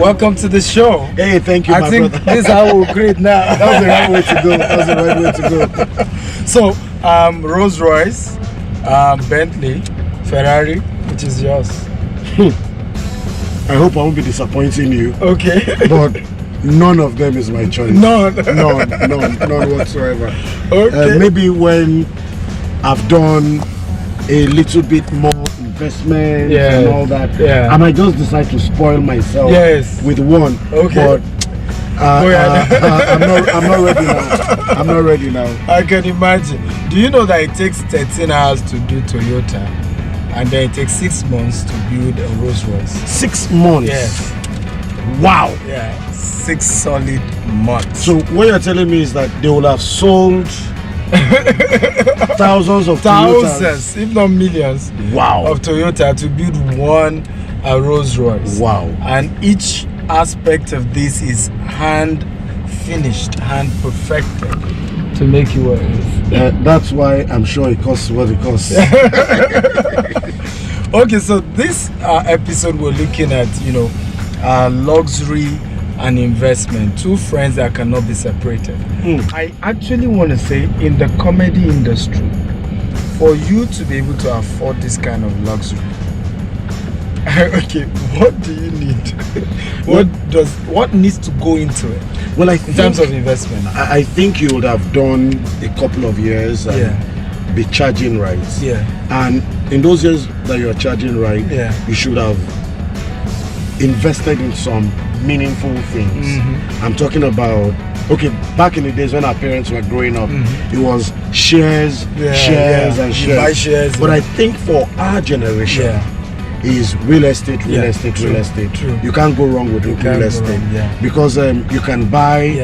welcome to the show. Hey, thank you, I think brother. this is how we'll greet now. That's the right way to go. That's the right way to go. So, Rolls Royce, Bentley, Ferrari, which is yours? I hope I won't be disappointing you. Okay. But none of them is my choice. None whatsoever. Okay. Maybe when I've done a little bit more investment and all that, I might just decide to spoil myself with one. Okay. But I'm not ready now. I'm not ready now. I can imagine. Do you know that it takes 13 hours to do Toyota, and then it takes 6 months to build a Rolls Royce? 6 months? Yes. Wow. Yeah, 6 solid months. So what you're telling me is that they will have sold thousands, Toyotas, if not millions, of Toyota to build one Rolls Royce. Wow. And each aspect of this is hand finished, hand perfected to make you what it is. That's why I'm sure it costs what it costs. Okay, so this episode we're looking at, luxury and investment, two friends that cannot be separated. I actually want to say, in the comedy industry, for you to be able to afford this kind of luxury, okay, what do you need? What needs to go into it? Well, in terms of investment, I think you would have done a couple of years and be charging right. Yeah. And in those years that you are charging right, you should have invested in some meaningful things. I'm talking about, back in the days when our parents were growing up, it was shares and shares. You buy shares. But I think for our generation, is real estate. True. You can't go wrong with real estate because you can buy,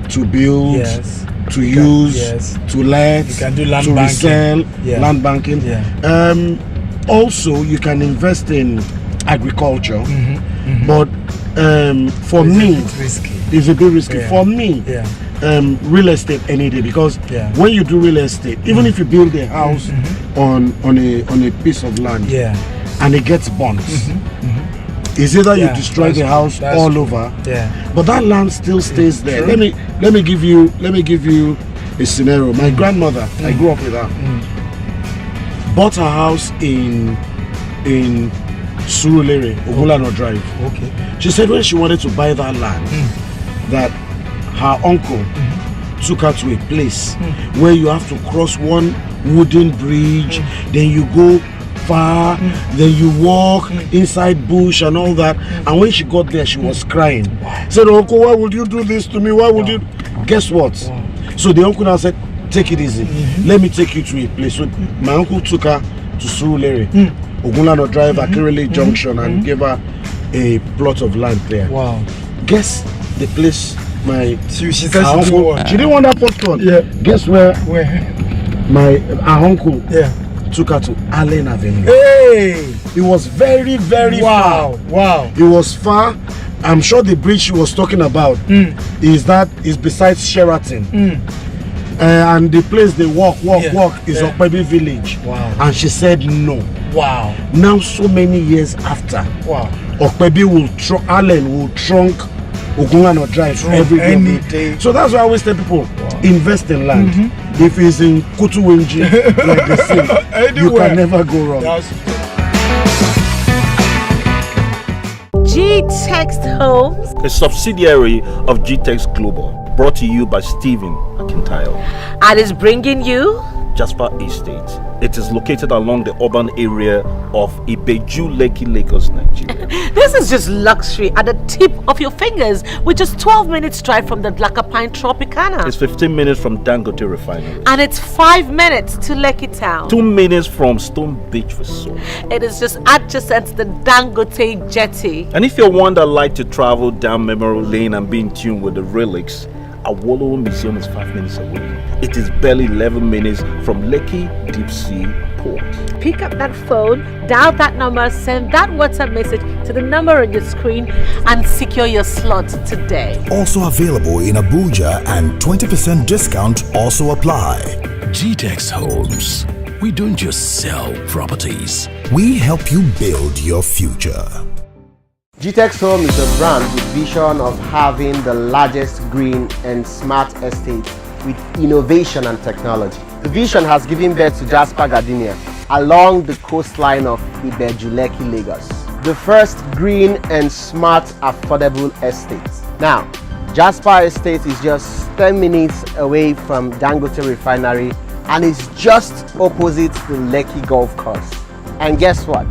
to build, to use, to let, you can do land to banking. resell, land banking. Also, you can invest in agriculture, but for me, it's a bit risky. For me, real estate any day, because when you do real estate, even if you build a house on a piece of land, and it gets burnt, it's either you destroy the house all over, but that land still stays there. Let me give you a scenario. My grandmother, I grew up with her, bought a house in Surulere, Ogulano Drive. She said when she wanted to buy that land, that her uncle took her to a place where you have to cross one wooden bridge, then you go far, then you walk inside bush and all that. And when she got there, she was crying. Said, "Uncle, why would you do this to me? Why would you?" Guess what? So the uncle now said, "Take it easy. Let me take you to a place." So my uncle took her to Surulere, Ogulano Drive, Akirele Junction, and gave her a plot of land there. Wow. Guess the place she said she didn't want that postcode. Guess where our uncle took her to Allen Avenue. Hey! It was very, very far. Wow. It was far. I'm sure the bridge she was talking about is besides Sheraton. And the place they walk is Okpebi village. Wow. And she said no. Wow. Now so many years after, Okpebi Allen will trunk Ogulano Drive every day. So that's why I always tell people, invest in land. If it's in Kutuwenji, like they say, you can never go wrong. G-Text Homes, a subsidiary of G-Text Global, brought to you by Stephen Akintayo, and is bringing you Jasper Estate. It is located along the urban area of Ibeju, Lekki, Lagos, Nigeria. This is just luxury at the tip of your fingers, with just 12 minutes drive from the Lakapine Tropicana. It's 15 minutes from Dangote Refinery. And it's 5 minutes to Lekki Town. 2 minutes from Stone Beach Resort. It is just adjacent to the Dangote Jetty. And if you're one that like to travel down memory lane and be in tune with the relics, Awolowo Museum is 5 minutes away. It is barely 11 minutes from Lekki Deep Sea Port. Pick up that phone, dial that number, send that WhatsApp message to the number on your screen, and secure your slot today. Also available in Abuja, and 20% discount also apply. G-Text Homes. We don't just sell properties. We help you build your future. GTEX Home is a brand with vision of having the largest green and smart estate with innovation and technology. The vision has given birth to Jasper Gardenia along the coastline of Ibejuleki, Lagos. The first green and smart affordable estate. Now, Jasper Estate is just 10 minutes away from Dangote Refinery and is just opposite the Lekki Golf Course. And guess what?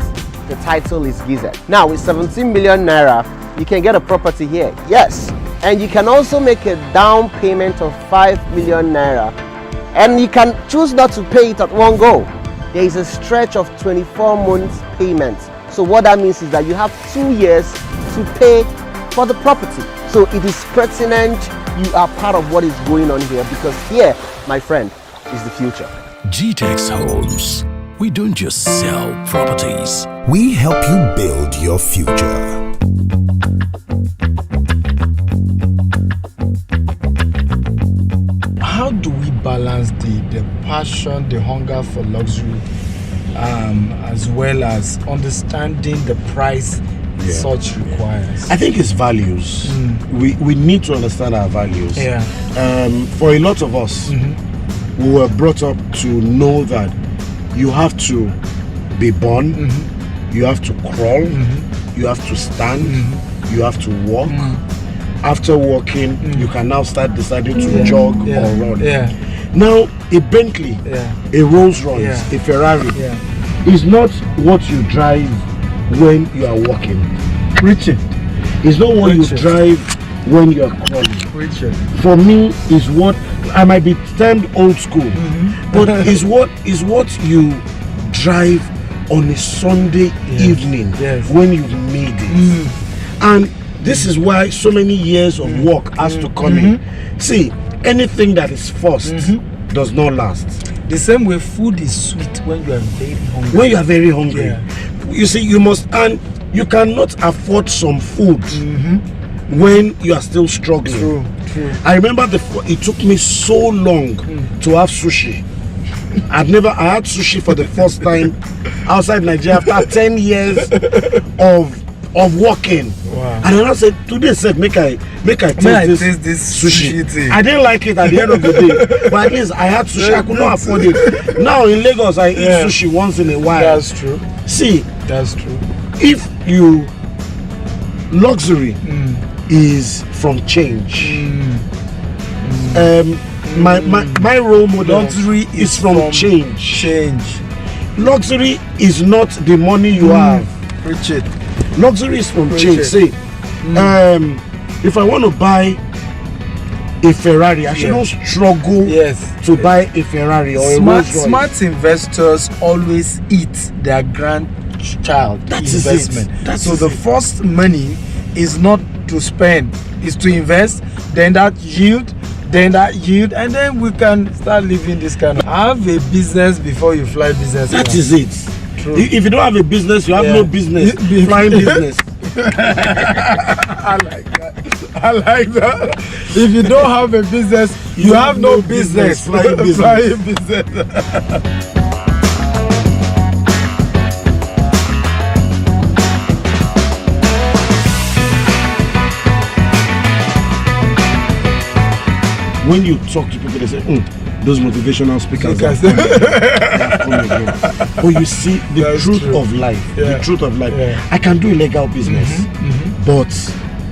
The title is Gizet. Now, with 17 million naira, you can get a property here. Yes. And you can also make a down payment of 5 million naira. And you can choose not to pay it at one go. There is a stretch of 24 months payment. So what that means is that you have 2 years to pay for the property. So it is pertinent you are part of what is going on here, because here, my friend, is the future. GTEX Homes. We don't just sell properties. We help you build your future. How do we balance the passion, the hunger for luxury, as well as understanding the price such requires? I think it's values. We need to understand our values. Yeah. For a lot of us, we were brought up to know that you have to be born, you have to crawl, you have to stand, you have to walk. After walking, you can now start deciding to jog or run. Now, a Bentley, a Rolls Royce, a Ferrari is not what you drive when you are walking. Preaching. It's not what you drive when you are crawling. Preaching. For me, is what I might be termed old school, but is what you drive on a Sunday evening when you've made it. And this is why so many years of work has to come in. See, anything that is forced does not last. The same way food is sweet when you are very hungry. When you are very hungry, you see, you must, and you cannot afford some food when you are still struggling. True. I remember it took me so long to have sushi. I had sushi for the first time outside Nigeria after 10 years of working. Wow. And then I said, today said, make I taste this sushi. thing. I didn't like it at the end of the day, but at least I had sushi. I could not afford it. Now in Lagos, I eat sushi once in a while. That's true. See, that's true. If luxury is from change. My role model luxury is from change. Luxury is not the money you have. Preach it. Luxury is from change. See, if I want to buy a Ferrari, I should not struggle to buy a Ferrari or a Rolls Royce. Smart investors always eat their grandchild investment. So the first money is not to spend, is to invest, then that yield, and then we can start living this kind of. Have a business before you fly business. That is it. True. If you don't have a business, you have no business flying business. I like that. If you don't have a business, you have no business flying business. When you talk to people, they say, those motivational speakers have come again. But you see, the truth of life, I can do illegal business, but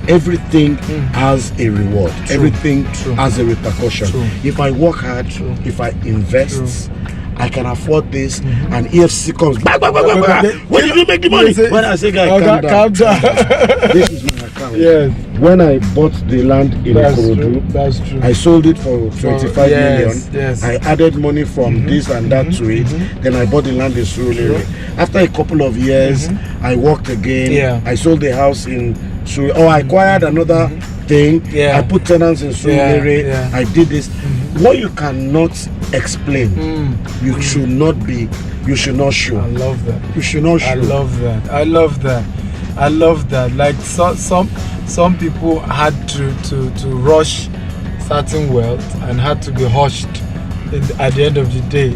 everything has a reward. Everything has a repercussion. If I work hard, if I invest, I can afford this, and EFC comes, when did you make the money? When I say, guy, calm down. This is my account. Yes. When I bought the land in Ikorodu, that's true. I sold it for 25 million. Yes. I added money from this and that to it. Then I bought the land in Surulere. After a couple of years, I worked again. I sold the house in Surulere. I acquired another thing. I put tenants in Surulere. I did this. What you cannot explain, you should not show. I love that. You should not show. I love that. Like some people had to rush certain wealth and had to be hushed at the end of the day.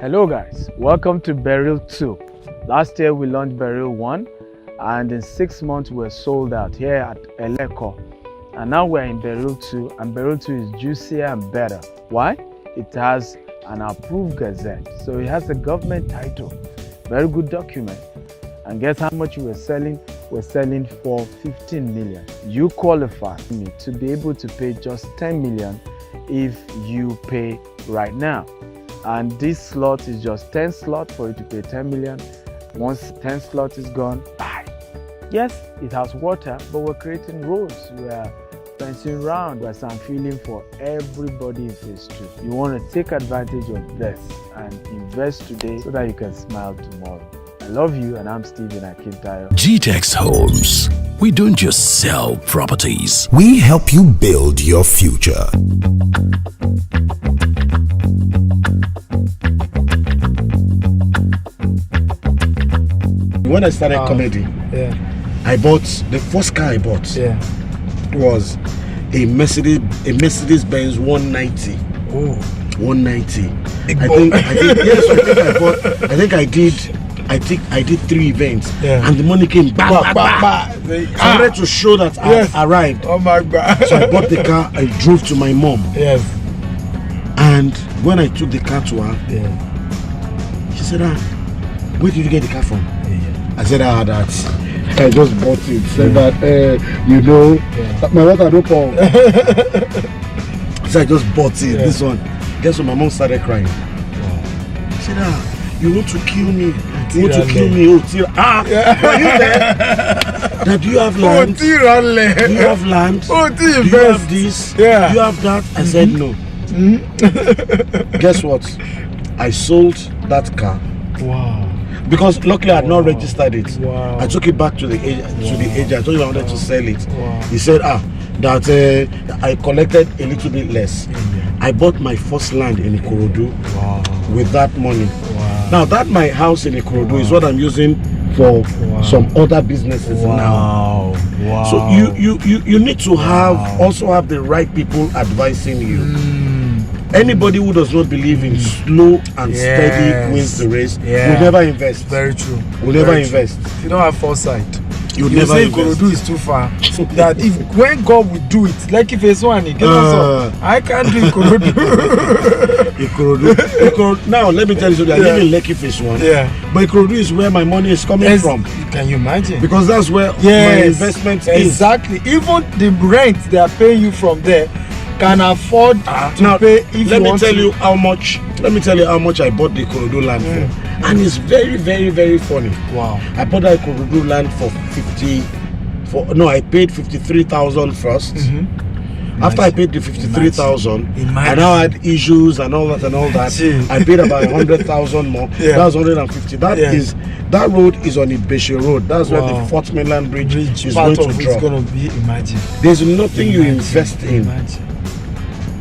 Hello guys, welcome to Beryl 2. Last year we launched Beryl 1 and in 6 months we're sold out here at Eleko. And now we're in Beryl 2 and Beryl 2 is juicier and better. Why? It has an approved gazette. So it has a government title. Very good document. And guess how much we're selling? We're selling for 15 million. You qualify to be able to pay just 10 million if you pay right now. And this slot is just 10 slots for you to pay 10 million. Once 10 slots is gone, bye. Yes, it has water, but we're creating roads. We're fencing round. We're some feeling for everybody in phase 2. You want to take advantage of this and invest today so that you can smile tomorrow. I love you, and I'm Stephen Akintayo. GTEx Homes. We don't just sell properties. We help you build your future. When I started comedy, I bought the first car I bought was a Mercedes Benz 190. Oh, 190. I did 3 events, and the money came back. I wanted to show that I arrived. Oh my God! So I bought the car. I drove to my mom. Yes. And when I took the car to her, she said, "Where did you get the car from?" I said, that I just bought it. Said that, my water don't pour. So I just bought it. This one. Guess what? My mom started crying. She said, you want to kill me? You want to kill me? Are you there? Now, do you have land? Do you have land? Do you have this? Do you have that? I said no. Guess what? I sold that car. Wow. Because luckily I had not registered it. Wow. I took it back to the agent. I told him I wanted to sell it. Wow. He said, that I collected a little bit less. I bought my first land in Ikorodu with that money. Now that my house in Ikorodu is what I'm using for some other businesses now. So you need to also have the right people advising you. Anybody who does not believe in slow and steady wins the race will never invest. Very true. Will never invest. If you don't have foresight, you never say invest. Ikorodu is too far. That if when God will do it, like if it's one, I can't do Ikorodu. Ikorodu. Now let me tell you something. I live in Lekki phase 1. But Ikorodu is where my money is coming from. Can you imagine? Because that's where my investment is. Exactly. Even the rent they are paying you from there can afford to pay if let me tell you how much I bought the Ikorodu land for. And it's very, very, very funny. Wow. I bought that Ikorodu land for I paid 53,000 first. After I paid the 53,000, I now had issues and all that. I paid about 100,000 more. That was 150. That road is on Ibeshe Road. That's where the Fort Mainland Bridge is going to drop. Imagine. There's nothing you invest in.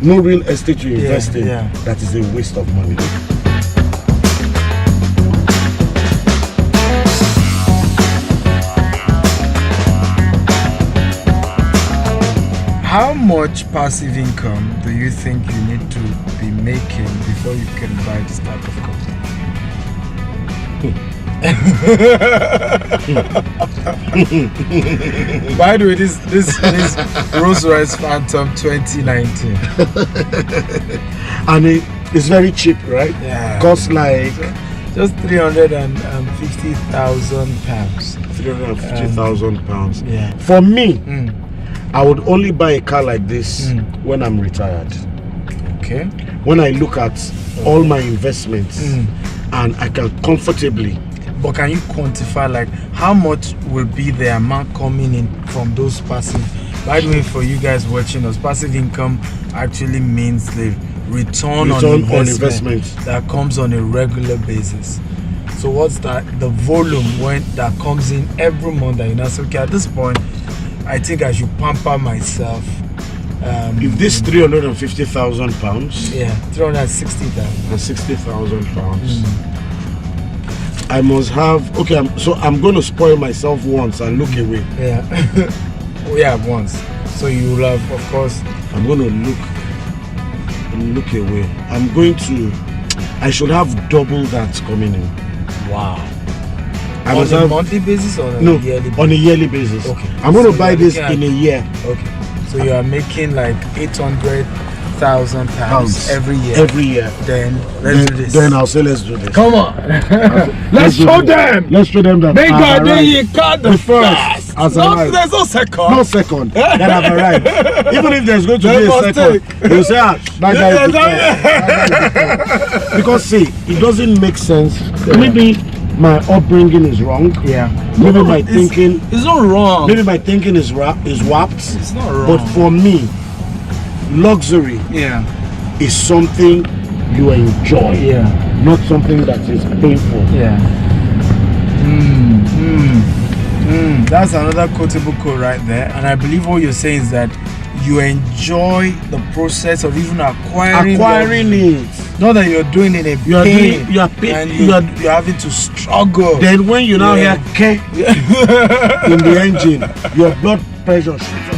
No real estate you invest in that is a waste of money. How much passive income do you think you need to be making before you can buy this type of company? By the way, this Rolls Royce Phantom 2019, and it's very cheap, right? Yeah. Costs like just £350,000. £350,000. Yeah. For me, I would only buy a car like this when I'm retired. Okay. When I look at all my investments and I can comfortably. But can you quantify like how much will be the amount coming in from those passive? By the way, for you guys watching us, passive income actually means the return on investment that comes on a regular basis. So what's that? The volume that comes in every month that you know, so okay, at this point, I think I should pamper myself. If this £350,000, yeah, 360,000 and £60,000. I must have so I'm going to spoil myself once and look away. Once. So you will have, of course. I'm going to look away. I'm going to I should have double that coming in. Wow. I On must a have, monthly basis or on a no, yearly basis? on a yearly basis. Okay. I'm going So to buy you're this looking in a year. Okay. So you are making like 800,000 pounds every year. Every year. Then let's do this. Then I'll say let's do this. Come on. Let's do show this. them. Let's show them that Gbenga I've arrived. Adeyinka the first. Has No, arrived. there's no second. No second. That I've arrived. Even if there's going to They be a must second, take. they'll say, that guy is the first. Because see, it doesn't make sense. Maybe my upbringing is wrong. Yeah. Maybe my thinking. It's not wrong. Maybe my thinking is warped. It's not wrong. But for me, luxury is something you enjoy. Yeah. Not something that is painful. Yeah. That's another quotable quote right there. And I believe what you're saying is that you enjoy the process of even acquiring it. Not that you're doing it in You are pain. doing. You are pain. And you're having to struggle. Then when you now Yeah. hear in the engine, your blood pressure shoots up.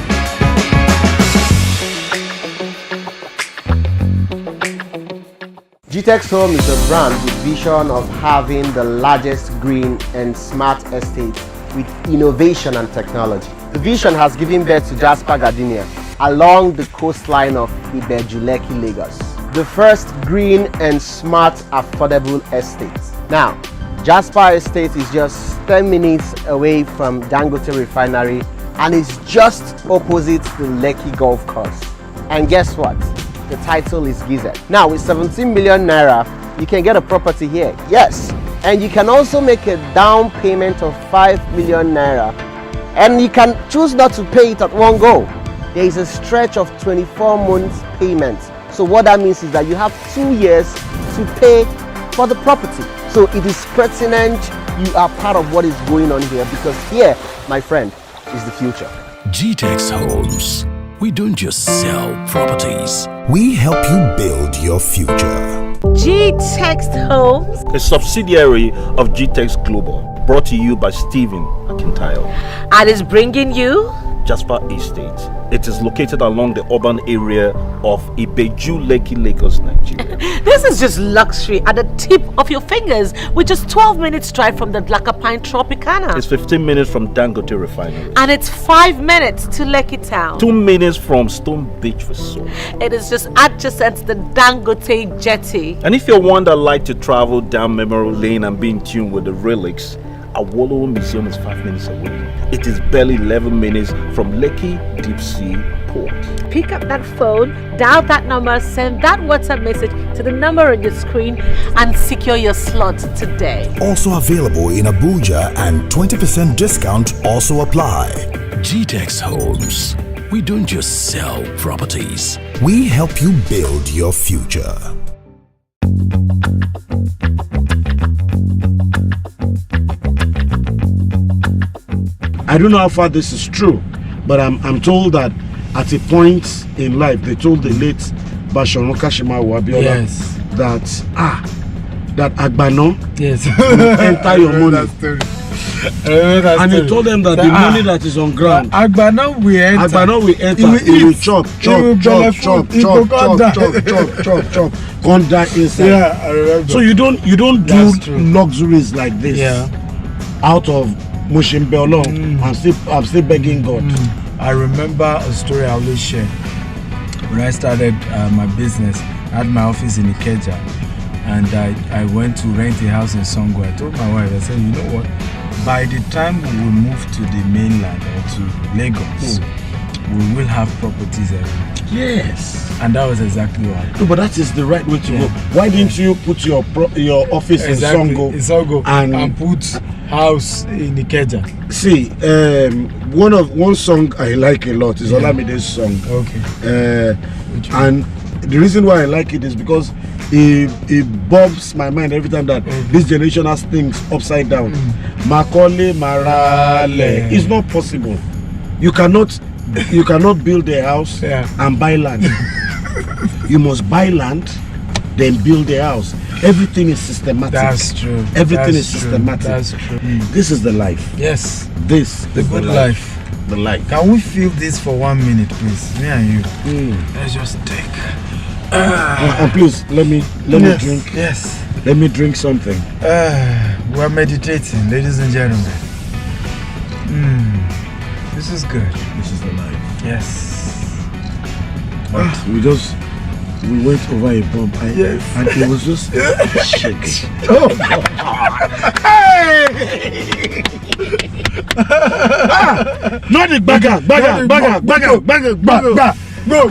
GTEX Home is a brand with vision of having the largest green and smart estate with innovation and technology. The vision has given birth to Jasper Gardenia along the coastline of Ibeju-Lekki, Lagos. The first green and smart affordable estate. Now, Jasper Estate is just 10 minutes away from Dangote Refinery and is just opposite the Lekki Golf Course. And guess what? The title is Gizet. Now with 17 million naira, you can get a property here. Yes, and you can also make a down payment of 5 million naira, and you can choose not to pay it at one go. There is a stretch of 24 months payment. So what that means is that you have 2 years to pay for the property. So it is pertinent you are part of what is going on here, because here, my friend, is the future. GTEX Homes. We don't just sell properties. We help you build your future. GTEX Homes. A subsidiary of GTEX Global, brought to you by Stephen Akintayo. And is bringing you Jasper Estate. It is located along the urban area of Ibeju-Lekki, Lagos, Nigeria. This is just luxury at the tip of your fingers with just 12 minutes drive from the Pine Tropicana. It's 15 minutes from Dangote Refinery. And it's 5 minutes to Lekki Town. 2 minutes from Stone Beach Resort. It is just adjacent to the Dangote Jetty. And if you're one that like to travel down memory lane and be in tune with the relics, Awolowo Museum is 5 minutes away. It is barely 11 minutes from Lekki Deep Sea Port. Pick up that phone, dial that number, send that WhatsApp message to the number on your screen and secure your slot today. Also available in Abuja, and 20% discount also apply. GTEX Homes. We don't just sell properties. We help you build your future. I don't know how far this is true, but I'm told that at a point in life, they told the late Basharon Kashimawo Abiola that Agbano will enter your money. And he told them that the money that is on ground, Agbano will enter. He will chop, come die inside. Yeah, I remember. So you don't do luxuries like this out of Mushimbe alone. I'm still begging God. I remember a story I always share. When I started my business, I had my office in Ikeja, and I went to rent a house in Songo. I told my wife, I said, you know what? By the time we will move to the mainland or to Lagos, we will have properties everywhere. Yes. And that was exactly what. No, but that is the right way to go. Why didn't you put your office in Songo and put house in Ikeja? See, one song I like a lot is Olamide's song. Okay. And the reason why I like it is because it bobs my mind every time that this generation has things upside down. Makole Marale. It's not possible. You cannot build a house and buy land. You must buy land, then build a house. Everything is systematic. That's true. Everything is systematic. That's true. This is the life. Yes. This the is good the life. The life. Can we feel this for 1 minute, please? Me and you. Let's just take And please, let me drink. Yes. Let me drink something. We're meditating, ladies and gentlemen. This is good. This is the life. Yes. But we went over a bump. Yes. And it was just shaking. Oh, Not the bagger. Go.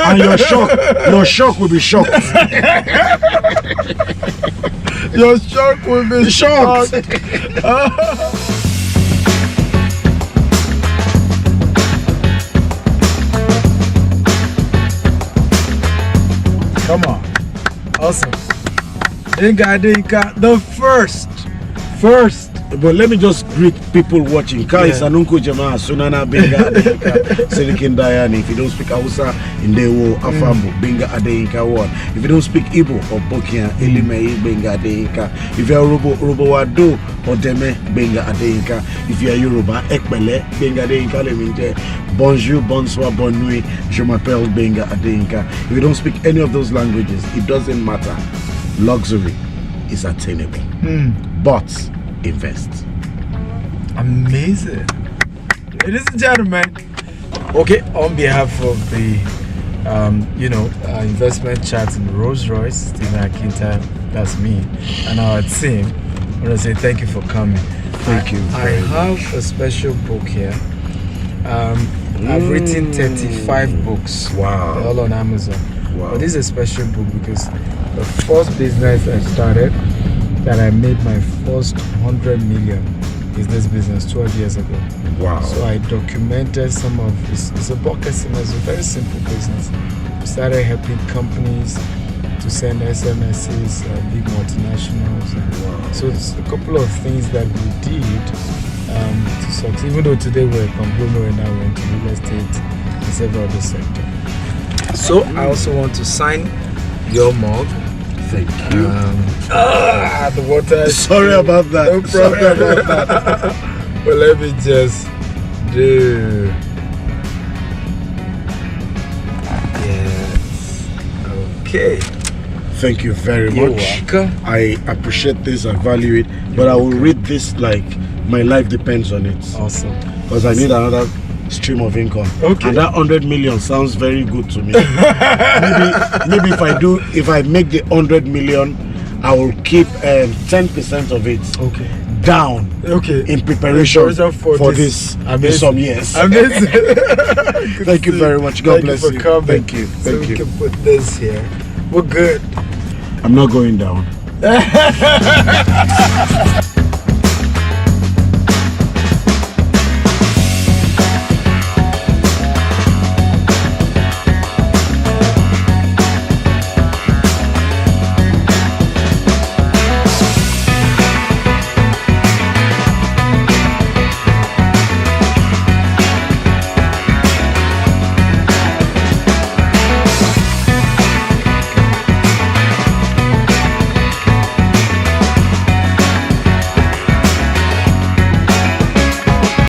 And your shock will be shocked. Your shark will be shocked. Come on. Awesome. Gbenga Adeyinka, the first. But let me just greet people watching. Kai Sanunko Jama, Sunana Gbenga Adeyinka, Selikin Dayani. If you don't speak Hausa, Indewo, Afambo, Gbenga Adeyinka one. If you don't speak Igbo or Bokian, Elimei, Gbenga Adeyinka. If you are Robo Wado or Deme, Gbenga Adeyinka. If you are Yoruba, Ekbele, Gbenga Adeyinka Leminte. Bonjour, bonsoir, bonne nuit. Je m'appelle Gbenga Adeyinka. If you don't speak any of those languages, it doesn't matter. Luxury is attainable. But invest. Amazing. Ladies and gentlemen, okay, on behalf of the investment chat in Royce, Stephen Akintayo, that's me, and our team, I want to say thank you for coming. Thank you. I have a special book here. I've written 35 books. Wow. All on Amazon. Wow. But this is a special book because the first business I started, that I made my first 100 million, is this business 12 years ago. Wow. So I documented some of this. It's a bucket system. It's a very simple business. We started helping companies to send SMSs, big multinationals. Wow. So it's a couple of things that we did to succeed. Even though today we're a conglomerate, now we're into real estate and several other sectors. So I also want to sign your mug. Thank you. The water. Sorry about that. No problem about that. But let me just do. Yes. Okay. Thank you very You're much. welcome. I appreciate this. I value it. But I will read this like my life depends on it. Awesome. Because I need another stream of income. Okay. And that 100 million sounds very good to me. maybe if I make the 100 million, I will keep 10% of it down in preparation for this in some years. Amazing. Thank you very much. God bless you. For coming. Thank you. So we can put this here. We're good. I'm not going down.